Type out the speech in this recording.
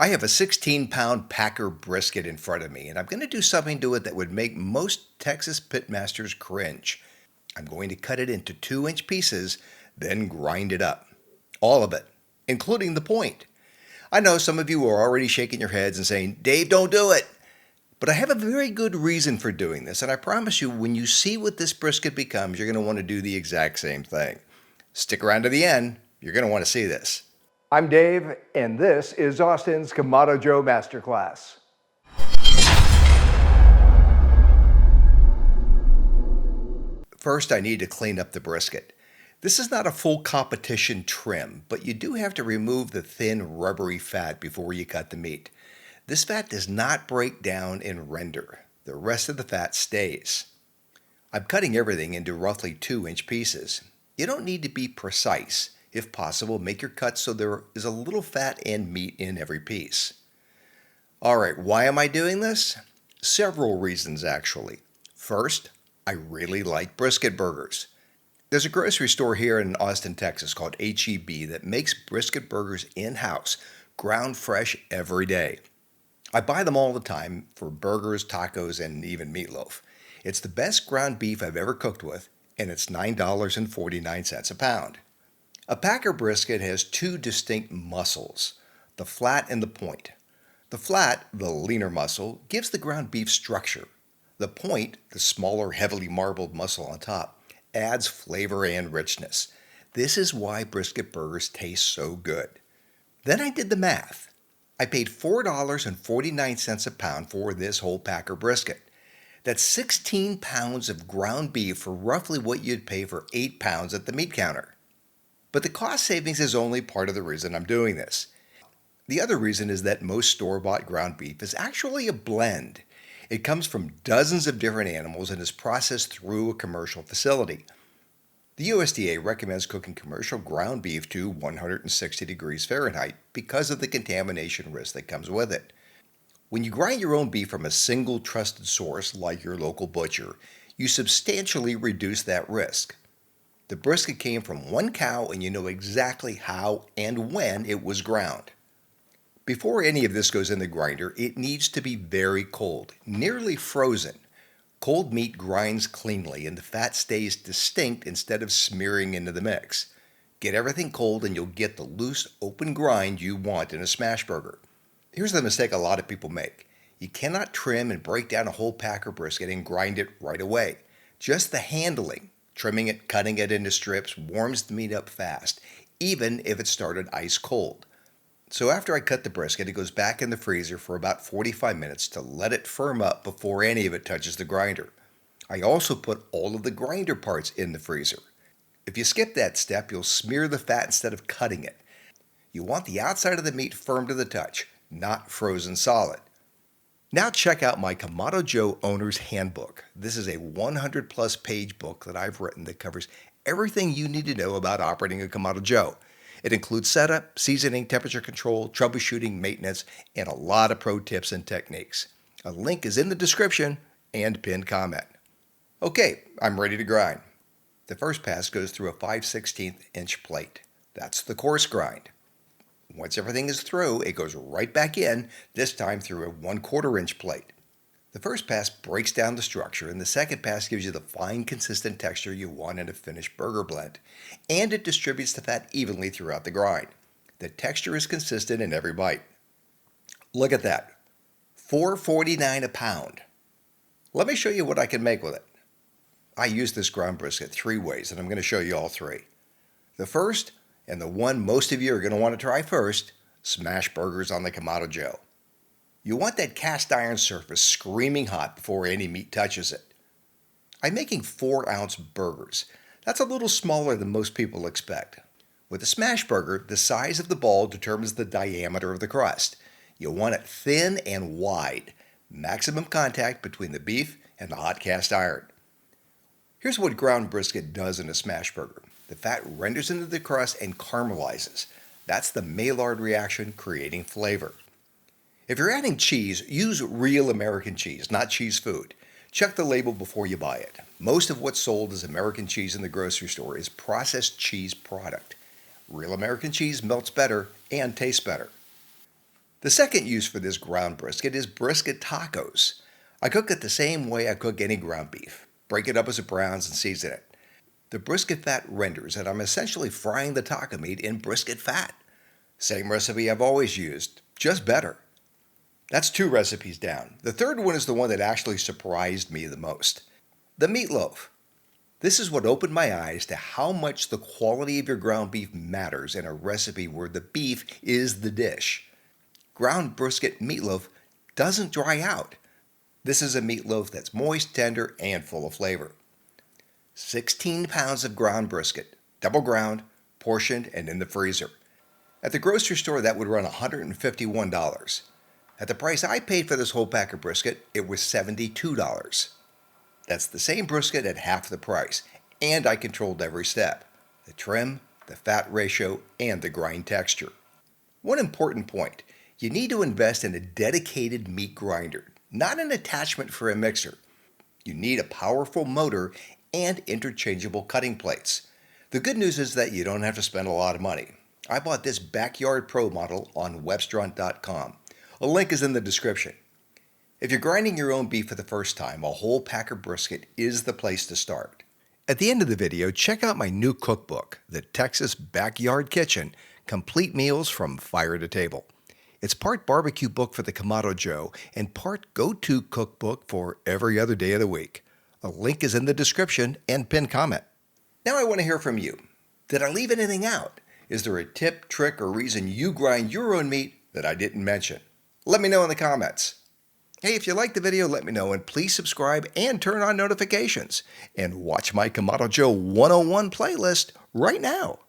I have a 16-pound Packer brisket in front of me, and I'm going to do something to it that would make most Texas pitmasters cringe. I'm going to cut it into 2-inch pieces, then grind it up. All of it, including the point. I know some of you are already shaking your heads and saying, "Dave, don't do it." But I have a very good reason for doing this, and I promise you, when you see what this brisket becomes, you're going to want to do the exact same thing. Stick around to the end. You're going to want to see this. I'm Dave, and this is Austin's Kamado Joe Masterclass. First, I need to clean up the brisket. This is not a full competition trim, but you do have to remove the thin, rubbery fat before you cut the meat. This fat does not break down and render. The rest of the fat stays. I'm cutting everything into roughly 2-inch pieces. You don't need to be precise. If possible, make your cuts so there is a little fat and meat in every piece. Alright, why am I doing this? Several reasons actually. First, I really like brisket burgers. There's a grocery store here in Austin, Texas called H-E-B that makes brisket burgers in-house, ground fresh every day. I buy them all the time for burgers, tacos, and even meatloaf. It's the best ground beef I've ever cooked with, and it's $9.49 a pound. A Packer brisket has two distinct muscles, the flat and the point. The flat, the leaner muscle, gives the ground beef structure. The point, the smaller, heavily marbled muscle on top, adds flavor and richness. This is why brisket burgers taste so good. Then I did the math. I paid $4.49 a pound for this whole Packer brisket. That's 16 pounds of ground beef for roughly what you'd pay for 8 pounds at the meat counter. But the cost savings is only part of the reason I'm doing this. The other reason is that most store-bought ground beef is actually a blend. It comes from dozens of different animals and is processed through a commercial facility. The USDA recommends cooking commercial ground beef to 160 degrees Fahrenheit because of the contamination risk that comes with it. When you grind your own beef from a single trusted source like your local butcher, you substantially reduce that risk. The brisket came from one cow and you know exactly how and when it was ground. Before any of this goes in the grinder, it needs to be very cold, nearly frozen. Cold meat grinds cleanly and the fat stays distinct instead of smearing into the mix. Get everything cold and you'll get the loose, open grind you want in a smash burger. Here's the mistake a lot of people make. You cannot trim and break down a whole Packer brisket and grind it right away. Just the handling, trimming it, cutting it into strips, warms the meat up fast, even if it started ice cold. So after I cut the brisket, it goes back in the freezer for about 45 minutes to let it firm up before any of it touches the grinder. I also put all of the grinder parts in the freezer. If you skip that step, you'll smear the fat instead of cutting it. You want the outside of the meat firm to the touch, not frozen solid. Now check out my Kamado Joe Owner's Handbook. This is a 100-plus page book that I've written that covers everything you need to know about operating a Kamado Joe. It includes setup, seasoning, temperature control, troubleshooting, maintenance, and a lot of pro tips and techniques. A link is in the description and pinned comment. Okay, I'm ready to grind. The first pass goes through a 5/16 inch plate. That's the coarse grind. Once everything is through, it goes right back in, this time through a 1/4 inch plate. The first pass breaks down the structure, and the second pass gives you the fine, consistent texture you want in a finished burger blend, and it distributes the fat evenly throughout the grind. The texture is consistent in every bite. Look at that, $4.49 a pound. Let me show you what I can make with it. I use this ground brisket 3 ways, and I'm going to show you all 3. The first, and the one most of you are going to want to try first, smash burgers on the Kamado Joe. You want that cast iron surface screaming hot before any meat touches it. I'm making 4-ounce burgers. That's a little smaller than most people expect. With a smash burger, the size of the ball determines the diameter of the crust. You want it thin and wide. Maximum contact between the beef and the hot cast iron. Here's what ground brisket does in a smash burger. The fat renders into the crust and caramelizes. That's the Maillard reaction, creating flavor. If you're adding cheese, use real American cheese, not cheese food. Check the label before you buy it. Most of what's sold as American cheese in the grocery store is processed cheese product. Real American cheese melts better and tastes better. The second use for this ground brisket is brisket tacos. I cook it the same way I cook any ground beef. Break it up as it browns and season it. The brisket fat renders and I'm essentially frying the taco meat in brisket fat. Same recipe I've always used, just better. That's 2 recipes down. The third one is the one that actually surprised me the most. The meatloaf. This is what opened my eyes to how much the quality of your ground beef matters in a recipe where the beef is the dish. Ground brisket meatloaf doesn't dry out. This is a meatloaf that's moist, tender, and full of flavor. 16 pounds of ground brisket, double ground, portioned, and in the freezer. At the grocery store, that would run $151. At the price I paid for this whole pack of brisket, it was $72. That's the same brisket at half the price, and I controlled every step: the trim, the fat ratio, and the grind texture. One important point: you need to invest in a dedicated meat grinder, not an attachment for a mixer. You need a powerful motor and interchangeable cutting plates. The good news is that you don't have to spend a lot of money. I bought this Backyard Pro model on amzn.to. A link is in the description. If you're grinding your own beef for the first time, a whole pack of brisket is the place to start. At the end of the video, check out my new cookbook, The Texas Backyard Kitchen, Complete Meals from Fire to Table. It's part barbecue book for the Kamado Joe and part go-to cookbook for every other day of the week. A link is in the description and pinned comment. Now I want to hear from you. Did I leave anything out? Is there a tip, trick, or reason you grind your own meat that I didn't mention? Let me know in the comments. Hey, if you liked the video, let me know, and please subscribe and turn on notifications. And watch my Kamado Joe 101 playlist right now.